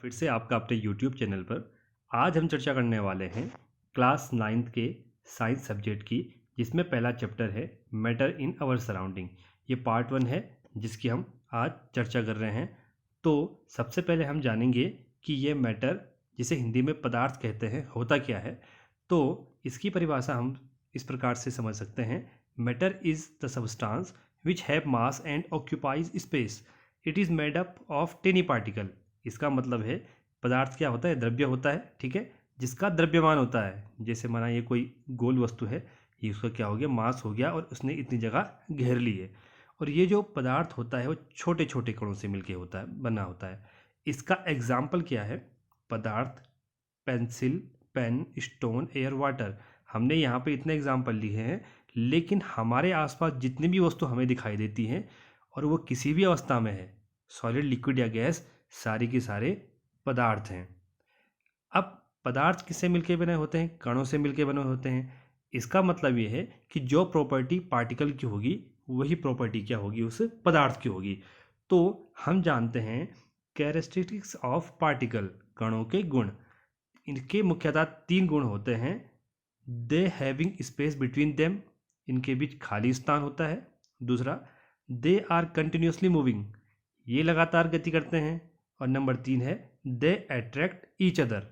फिर से आपका अपने यूट्यूब चैनल पर। आज हम चर्चा करने वाले हैं क्लास 9th के साइंस सब्जेक्ट की, जिसमें पहला चैप्टर है मैटर इन आवर सराउंडिंग। ये पार्ट 1 है जिसकी हम आज चर्चा कर रहे हैं। तो सबसे पहले हम जानेंगे कि ये मैटर, जिसे हिंदी में पदार्थ कहते हैं, होता क्या है। तो इसकी परिभाषा हम इस प्रकार से समझ सकते हैं। Matter is the substance which have mass and occupies space. It is made up of tiny particle. इसका मतलब है पदार्थ क्या होता है, द्रव्य होता है, ठीक है, जिसका द्रव्यमान होता है। जैसे माना ये कोई गोल वस्तु है, ये उसका क्या हो गया, मास हो गया, और उसने इतनी जगह घेर ली है। और ये जो पदार्थ होता है वो छोटे छोटे कणों से मिलके होता है, बना होता है। इसका एग्जाम्पल क्या है, पदार्थ, pencil, pen, stone, air, water. हमने यहाँ पे इतने एग्जाम्पल लिए हैं, लेकिन हमारे आसपास जितनी भी वस्तु हमें दिखाई देती हैं और वो किसी भी अवस्था में है, सॉलिड, लिक्विड या गैस, सारी के सारे पदार्थ हैं। अब पदार्थ किससे मिलके बने होते हैं, कणों से मिलके बने होते हैं। इसका मतलब ये है कि जो प्रॉपर्टी पार्टिकल की होगी वही प्रॉपर्टी क्या होगी, उस पदार्थ की होगी। तो हम जानते हैं कैरेक्टरिस्टिक्स ऑफ पार्टिकल, कणों के गुण। इनके मुख्यतः 3 गुण होते हैं। They having space between them, इनके बीच खाली स्थान होता है। दूसरा, दे आर कंटिन्यूसली मूविंग, ये लगातार गति करते हैं। और नंबर 3 है, दे अट्रैक्ट ईच अदर,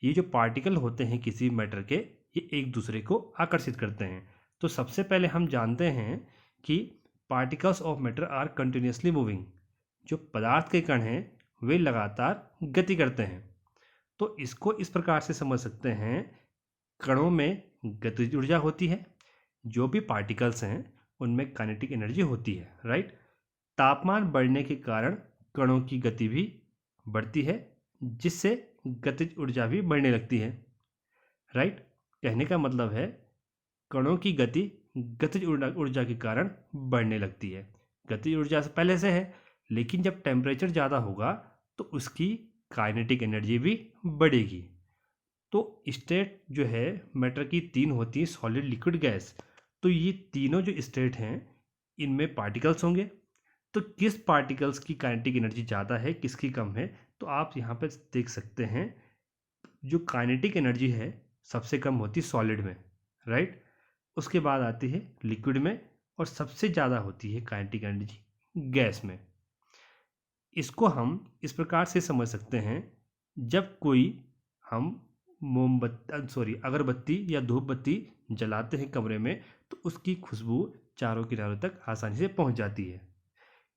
ये जो पार्टिकल होते हैं किसी मैटर के, ये एक दूसरे को आकर्षित करते हैं। तो सबसे पहले हम जानते हैं कि particles of matter are continuously moving, जो पदार्थ के कण हैं वे लगातार गति करते हैं। तो इसको इस प्रकार से समझ सकते हैं, कणों में गतिज ऊर्जा होती है, जो भी पार्टिकल्स हैं उनमें काइनेटिक एनर्जी होती है, राइट। तापमान बढ़ने के कारण कणों की गति भी बढ़ती है, जिससे गतिज ऊर्जा भी बढ़ने लगती है, राइट। कहने का मतलब है कणों की गति गतिज ऊर्जा के कारण बढ़ने लगती है। गतिज ऊर्जा से पहले से है, लेकिन जब टेम्परेचर ज़्यादा होगा तो उसकी काइनेटिक एनर्जी भी बढ़ेगी। तो स्टेट जो है मैटर की 3 होती है, सॉलिड, लिक्विड, गैस। तो ये तीनों जो स्टेट हैं इनमें पार्टिकल्स होंगे। तो किस पार्टिकल्स की काइनेटिक एनर्जी ज़्यादा है, किसकी कम है, तो आप यहाँ पे देख सकते हैं जो काइनेटिक एनर्जी है सबसे कम होती है सॉलिड में, राइट। उसके बाद आती है लिक्विड में, और सबसे ज़्यादा होती है काइनेटिक एनर्जी गैस में। इसको हम इस प्रकार से समझ सकते हैं, जब कोई हम अगरबत्ती या धूप बत्ती जलाते हैं कमरे में, तो उसकी खुशबू चारों किनारों तक आसानी से पहुंच जाती है।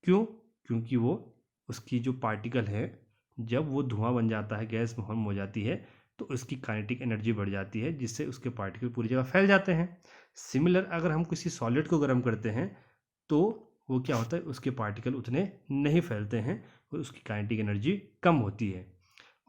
क्यों? क्योंकि वो, उसकी जो पार्टिकल है, जब वो धुआं बन जाता है, गैस फॉर्म हो जाती है, तो उसकी काइनेटिक एनर्जी बढ़ जाती है, जिससे उसके पार्टिकल पूरी जगह फैल जाते हैं। सिमिलर अगर हम किसी सॉलिड को गर्म करते हैं तो वो क्या होता है, उसके पार्टिकल उतने नहीं फैलते हैं और उसकी काइनेटिक एनर्जी कम होती है।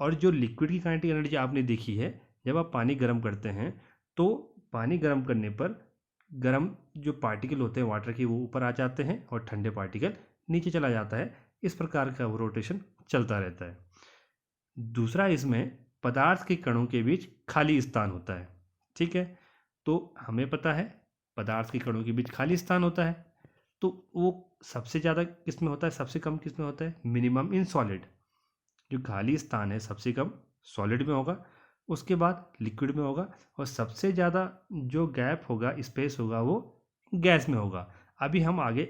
और जो लिक्विड की काइनेटिक एनर्जी आपने देखी है, जब आप पानी गर्म करते हैं तो पानी गर्म करने पर गर्म जो पार्टिकल होते हैं वाटर के, वो ऊपर आ जाते हैं और ठंडे पार्टिकल नीचे चला जाता है। इस प्रकार का वो रोटेशन चलता रहता है। दूसरा, इसमें पदार्थ के कणों के बीच खाली स्थान होता है, ठीक है। तो हमें पता है पदार्थ के कणों के बीच खाली स्थान होता है। तो वो सबसे ज़्यादा किस में होता है, सबसे कम किस में होता है, मिनिमम इन सॉलिड। जो खाली स्थान है सबसे कम सॉलिड में होगा, उसके बाद लिक्विड में होगा, और सबसे ज़्यादा जो गैप होगा, स्पेस होगा, वो गैस में होगा। अभी हम आगे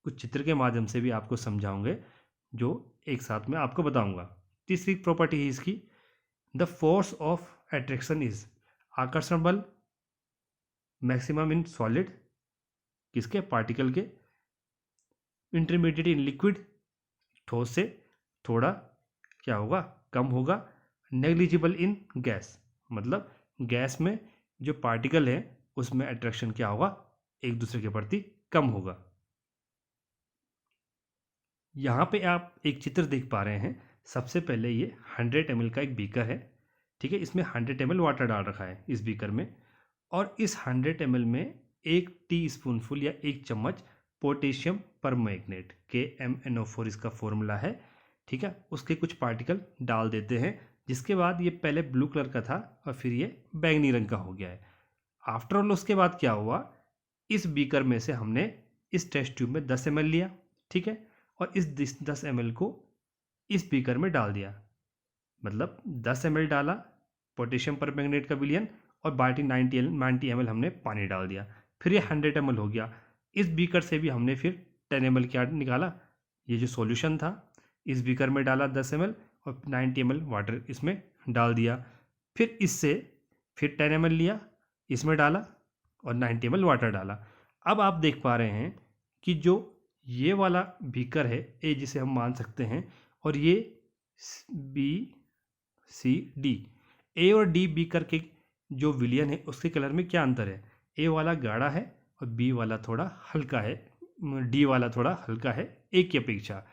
कुछ चित्र के माध्यम से भी आपको समझाऊंगे, जो एक साथ में आपको बताऊंगा। तीसरी प्रॉपर्टी है इसकी, the force of attraction is, आकर्षण बल मैक्सिमम इन सॉलिड, किसके, पार्टिकल के, इंटरमीडिएट इन लिक्विड, ठोस से थोड़ा क्या होगा, कम होगा, नेग्लिजिबल इन गैस, मतलब गैस में जो पार्टिकल है उसमें अट्रैक्शन क्या होगा, एक दूसरे के प्रति कम होगा। यहाँ पे आप एक चित्र देख पा रहे हैं। सबसे पहले ये 100 ml का एक बीकर है, ठीक है। इसमें 100 ml वाटर डाल रखा है इस बीकर में, और इस 100 ml में 1 टी स्पूनफुल या 1 चम्मच पोटेशियम परमैंगनेट, KMnO4 इसका फॉर्मूला है, ठीक है, उसके कुछ पार्टिकल डाल देते हैं। जिसके बाद ये पहले ब्लू कलर का था और फिर ये बैंगनी रंग का हो गया है। आफ्टर ऑल उसके बाद क्या हुआ, इस बीकर में से हमने इस टेस्ट ट्यूब में 10 ml लिया, ठीक है, और इस 10 ml को इस बीकर में डाल दिया। मतलब 10 ml डाला पोटेशियम परमैंगनेट का विलयन और बाल्टी 90 ml हमने पानी डाल दिया, फिर ये 100 ml हो गया। इस बीकर से भी हमने फिर 10 ml क्या निकाला, ये जो सॉल्यूशन था इस बीकर में डाला 10 ml और 90 ml वाटर इसमें डाल दिया। फिर इससे फिर 10 ml लिया, इसमें डाला और 90 ml वाटर डाला। अब आप देख पा रहे हैं कि जो ये वाला बीकर है ए, जिसे हम मान सकते हैं, और ये बी सी डी, ए और डी बीकर के जो विलियन है उसके कलर में क्या अंतर है, ए वाला गाढ़ा है और बी वाला थोड़ा हल्का है, डी वाला थोड़ा हल्का है ए की अपेक्षा।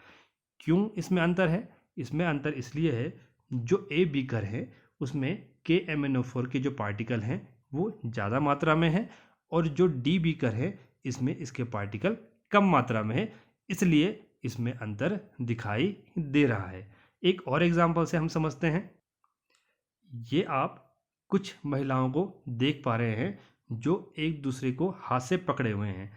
क्यों इसमें अंतर है? इसमें अंतर इसलिए है, जो ए बीकर है उसमें KMnO4 के जो पार्टिकल हैं वो ज़्यादा मात्रा में है, और जो डी बीकर है इसमें इसके पार्टिकल कम मात्रा में है, इसलिए इसमें अंतर दिखाई दे रहा है। एक और एग्जांपल से हम समझते हैं। ये आप कुछ महिलाओं को देख पा रहे हैं जो एक दूसरे को हाथ से पकड़े हुए हैं।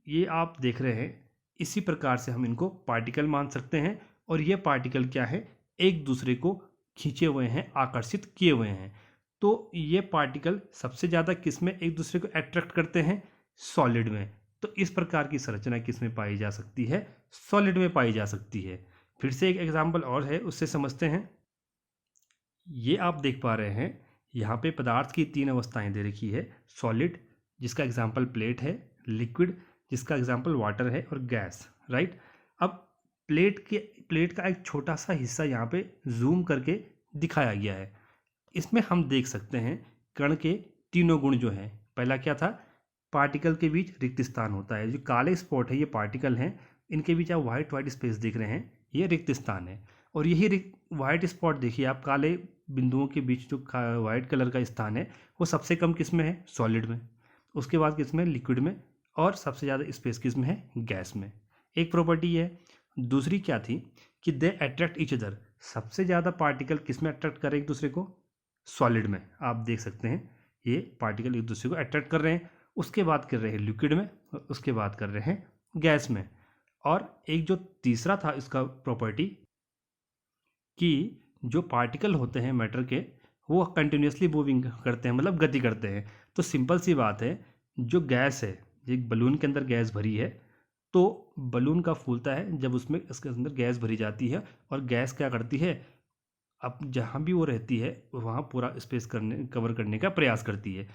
ये आप देख रहे हैं, इसी प्रकार से हम इनको पार्टिकल मान सकते हैं, और ये पार्टिकल क्या है, एक दूसरे को खींचे हुए हैं, आकर्षित किए हुए हैं। तो ये पार्टिकल सबसे ज़्यादा किस में एक दूसरे को अट्रैक्ट करते हैं? सॉलिड में। तो इस प्रकार की संरचना किस में पाई जा सकती है? सॉलिड में पाई जा सकती है। फिर से एक एग्जाम्पल और है, उससे समझते हैं। ये आप देख पा रहे हैं, यहाँ पे पदार्थ की 3 अवस्थाएं दे रखी है। सॉलिड जिसका एग्जाम्पल प्लेट है, लिक्विड जिसका एग्जाम्पल वाटर है, और गैस, राइट। अब प्लेट का एक छोटा सा हिस्सा यहाँ पे जूम करके दिखाया गया है। इसमें हम देख सकते हैं कण के तीनों गुण जो हैं। पहला क्या था, पार्टिकल के बीच रिक्त स्थान होता है। जो काले स्पॉट है ये पार्टिकल हैं, इनके बीच आप वाइट स्पेस देख रहे हैं, ये रिक्त स्थान है। और यही वाइट स्पॉट देखिए आप, काले बिंदुओं के बीच जो वाइट कलर का स्थान है वो सबसे कम किस में है? सॉलिड में। उसके बाद किस में? लिक्विड में। और सबसे ज़्यादा स्पेस किस में है? गैस में। एक प्रॉपर्टी है। दूसरी क्या थी कि दे अट्रैक्ट ईच अदर। सबसे ज़्यादा पार्टिकल किस में अट्रैक्ट कर रहे हैं एक दूसरे को? सॉलिड में। आप देख सकते हैं ये पार्टिकल एक दूसरे को अट्रैक्ट कर रहे हैं। उसके बाद कर रहे हैं लिक्विड में, और उसके बाद कर रहे हैं गैस में। और एक जो तीसरा था इसका प्रॉपर्टी, कि जो पार्टिकल होते हैं मैटर के, वो कंटिन्यूसली मूविंग करते हैं, मतलब गति करते हैं। तो सिंपल सी बात है, जो गैस है, एक बलून के अंदर गैस भरी है, तो बलून का फूलता है जब उसमें इसके अंदर गैस भरी जाती है, और गैस क्या करती है, अब जहाँ भी वो रहती है वहाँ पूरा स्पेस कवर करने का प्रयास करती है।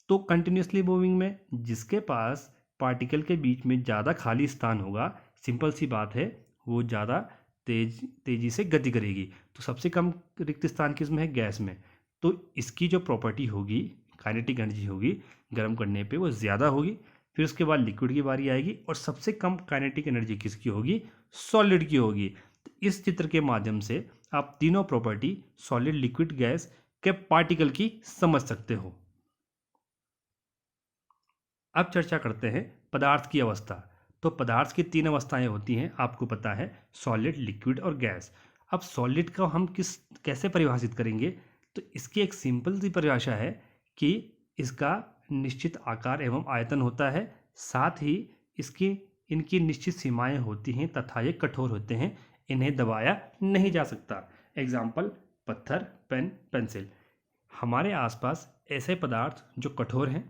तो कंटिन्यूसली मूविंग में जिसके पास पार्टिकल के बीच में ज़्यादा खाली स्थान होगा, सिंपल सी बात है, वो ज़्यादा तेजी से गति करेगी। तो सबसे कम रिक्त स्थान किस में है? गैस में। तो इसकी जो प्रॉपर्टी होगी, काइनेटिक एनर्जी होगी, गर्म करने पे वो ज़्यादा होगी। फिर उसके बाद लिक्विड की बारी आएगी, और सबसे कम काइनेटिक एनर्जी किसकी होगी? सॉलिड की होगी। तो इस चित्र के माध्यम से आप तीनों प्रॉपर्टी सॉलिड, लिक्विड, गैस के पार्टिकल की समझ सकते हो। अब चर्चा करते हैं पदार्थ की अवस्था। तो पदार्थ की 3 अवस्थाएं होती हैं, आपको पता है, सॉलिड, लिक्विड और गैस। अब सॉलिड को हम कैसे परिभाषित करेंगे? तो इसकी एक सिंपल सी परिभाषा है कि इसका निश्चित आकार एवं आयतन होता है, साथ ही इनकी निश्चित सीमाएं होती हैं तथा ये कठोर होते हैं, इन्हें दबाया नहीं जा सकता। एग्जाम्पल, पत्थर, पेन, पेंसिल। हमारे आसपास ऐसे पदार्थ जो कठोर हैं,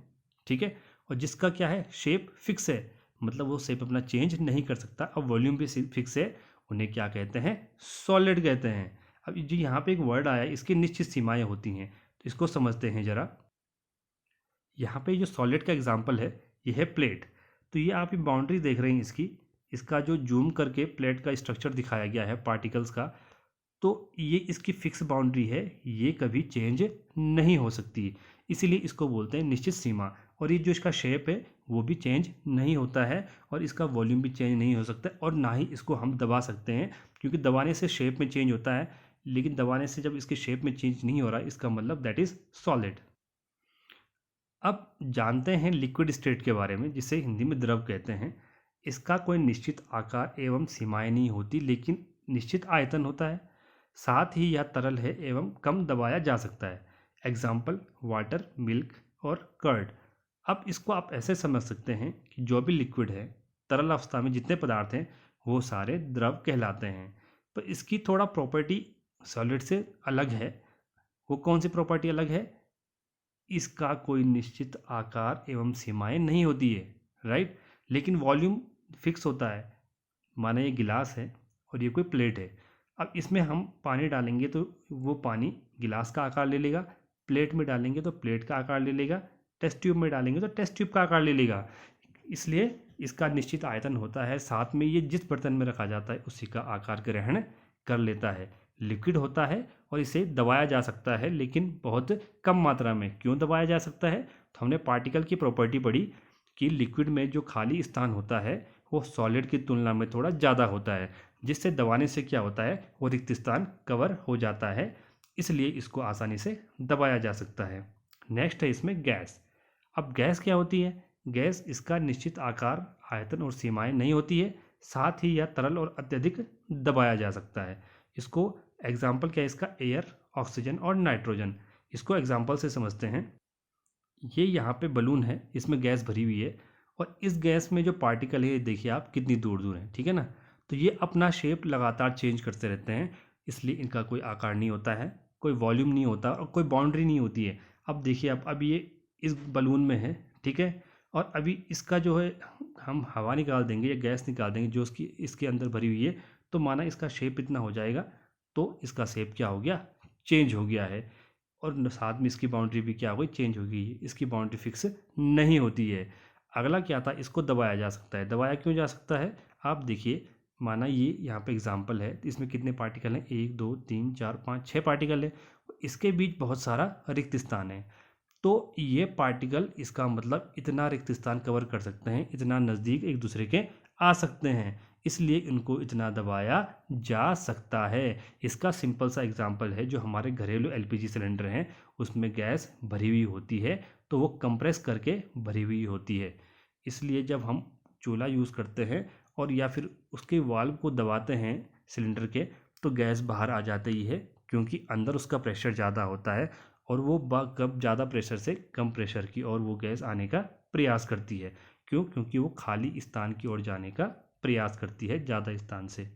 ठीक है, और जिसका क्या है, शेप फिक्स है, मतलब वो शेप अपना चेंज नहीं कर सकता, अब वॉल्यूम भी फिक्स है, उन्हें क्या कहते हैं? सॉलिड कहते हैं। अब जो यहाँ पे एक वर्ड आया, इसकी निश्चित सीमाएं होती हैं, तो इसको समझते हैं जरा। यहाँ पे जो सॉलिड का एग्जाम्पल है, ये है प्लेट। तो ये आप ये बाउंड्री देख रहे हैं इसका जो जूम करके प्लेट का स्ट्रक्चर दिखाया गया है पार्टिकल्स का, तो ये इसकी फिक्स बाउंड्री है, ये कभी चेंज नहीं हो सकती, इसीलिए इसको बोलते हैं निश्चित सीमा। और ये जो इसका शेप है वो भी चेंज नहीं होता है, और इसका वॉल्यूम भी चेंज नहीं हो सकता, और ना ही इसको हम दबा सकते हैं, क्योंकि दबाने से शेप में चेंज होता है, लेकिन दबाने से जब इसके शेप में चेंज नहीं हो रहा, इसका मतलब दैट इज़ सॉलिड। अब जानते हैं लिक्विड स्टेट के बारे में, जिसे हिंदी में द्रव कहते हैं। इसका कोई निश्चित आकार एवं सीमाएं नहीं होती, लेकिन निश्चित आयतन होता है, साथ ही यह तरल है एवं कम दबाया जा सकता है। एग्जाम्पल, वाटर, मिल्क और कर्ड। अब इसको आप ऐसे समझ सकते हैं कि जो भी लिक्विड है, तरल अवस्था में जितने पदार्थ हैं वो सारे द्रव कहलाते हैं। तो इसकी थोड़ा प्रॉपर्टी सॉलिड से अलग है। वो कौन सी प्रॉपर्टी अलग है? इसका कोई निश्चित आकार एवं सीमाएं नहीं होती है, राइट। लेकिन वॉल्यूम फिक्स होता है। माना ये गिलास है और ये कोई प्लेट है। अब इसमें हम पानी डालेंगे तो वो पानी गिलास का आकार ले लेगा, प्लेट में डालेंगे तो प्लेट का आकार ले लेगा, टेस्ट ट्यूब में डालेंगे तो टेस्ट ट्यूब का आकार ले लेगा। इसलिए इसका निश्चित आयतन होता है, साथ में ये जिस बर्तन में रखा जाता है उसी का आकार ग्रहण कर लेता है। लिक्विड होता है और इसे दबाया जा सकता है, लेकिन बहुत कम मात्रा में। क्यों दबाया जा सकता है? तो हमने पार्टिकल की प्रॉपर्टी पढ़ी कि लिक्विड में जो खाली स्थान होता है वो सॉलिड की तुलना में थोड़ा ज़्यादा होता है, जिससे दबाने से क्या होता है, वो रिक्त स्थान कवर हो जाता है। इसलिए इसको आसानी से दबाया जा सकता है। नेक्स्ट है इसमें गैस। अब गैस क्या होती है? गैस, इसका निश्चित आकार, आयतन और सीमाएं नहीं होती है, साथ ही यह तरल और अत्यधिक दबाया जा सकता है। इसको एग्जाम्पल क्या है इसका? एयर, ऑक्सीजन और नाइट्रोजन। इसको एग्जाम्पल से समझते हैं। ये यहाँ पे बलून है, इसमें गैस भरी हुई है और इस गैस में जो पार्टिकल है देखिए आप कितनी दूर दूर हैं, ठीक है ना। तो ये अपना शेप लगातार चेंज करते रहते हैं, इसलिए इनका कोई आकार नहीं होता है, कोई वॉल्यूम नहीं होता और कोई बाउंड्री नहीं होती है। अब देखिए आप, अब ये इस बलून में है, ठीक है, और अभी इसका जो है हम हवा निकाल देंगे या गैस निकाल देंगे जो उसकी इसके अंदर भरी हुई है, तो माना इसका शेप इतना हो जाएगा, तो इसका शेप क्या हो गया? चेंज हो गया है। और साथ में इसकी बाउंड्री भी क्या हो गई? चेंज हो गई। इसकी बाउंड्री फिक्स नहीं होती है। अगला क्या था? इसको दबाया जा सकता है। दबाया क्यों जा सकता है? आप देखिए, माना ये यहाँ पे एग्जाम्पल है, इसमें कितने पार्टिकल हैं? 1 2 3 4 5 6 पार्टिकल है। इसके बीच बहुत सारा रिक्त स्थान है। तो ये पार्टिकल, इसका मतलब इतना रिक्त स्थान कवर कर सकते हैं, इतना नज़दीक एक दूसरे के आ सकते हैं, इसलिए इनको इतना दबाया जा सकता है। इसका सिंपल सा एग्जांपल है, जो हमारे घरेलू एलपीजी सिलेंडर हैं उसमें गैस भरी हुई होती है, तो वो कंप्रेस करके भरी हुई होती है। इसलिए जब हम चूल्हा यूज़ करते हैं और या फिर उसके वाल्व को दबाते हैं सिलेंडर के, तो गैस बाहर आ जाती ही है, क्योंकि अंदर उसका प्रेशर ज़्यादा होता है और वो कब ज़्यादा प्रेशर से कम प्रेशर की ओर वो गैस आने का प्रयास करती है। क्यों? क्योंकि वो खाली स्थान की ओर जाने का प्रयास करती है ज़्यादा स्थान से।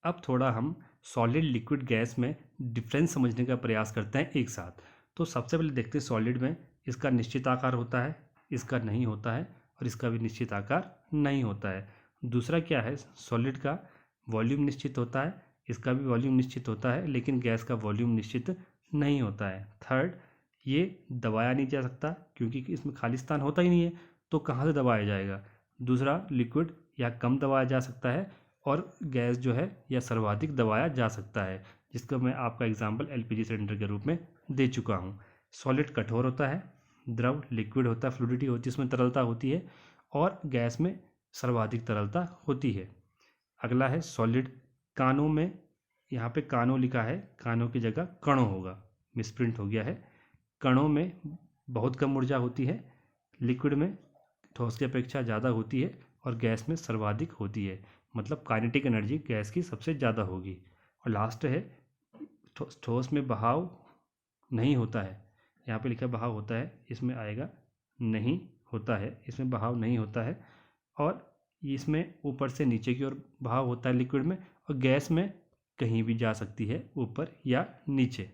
अब थोड़ा हम सॉलिड लिक्विड गैस में डिफरेंस समझने का प्रयास करते हैं एक साथ। तो सबसे पहले देखते हैं सॉलिड में इसका निश्चित आकार होता है, इसका नहीं होता है, और इसका भी निश्चित आकार नहीं होता है। दूसरा क्या है? सॉलिड का वॉल्यूम निश्चित होता है, इसका भी वॉल्यूम निश्चित होता है, लेकिन गैस का वॉल्यूम निश्चित नहीं होता है। थर्ड, ये दबाया नहीं जा सकता क्योंकि इसमें खाली स्थान होता ही नहीं है, तो कहाँ से दबाया जाएगा। दूसरा, लिक्विड या कम दबाया जा सकता है, और गैस जो है या सर्वाधिक दबाया जा सकता है, जिसका मैं आपका एग्जांपल एलपीजी सिलेंडर के रूप में दे चुका हूँ। सॉलिड कठोर होता है, द्रव लिक्विड होता है, फ्लूइडिटी होती है, इसमें तरलता होती है, और गैस में सर्वाधिक तरलता होती है। अगला है सॉलिड। कानों में, यहाँ पे कानों लिखा है, कानों की जगह कणों होगा, मिसप्रिंट हो गया है। कणों में बहुत कम ऊर्जा होती है, लिक्विड में ठोस की अपेक्षा ज़्यादा होती है, और गैस में सर्वाधिक होती है। मतलब काइनेटिक एनर्जी गैस की सबसे ज़्यादा होगी। और लास्ट है ठोस में बहाव नहीं होता है। यहाँ पे लिखा बहाव होता है, इसमें आएगा नहीं होता है, इसमें बहाव नहीं होता है। और इसमें ऊपर से नीचे की ओर बहाव होता है लिक्विड में, और गैस में कहीं भी जा सकती है, ऊपर या नीचे।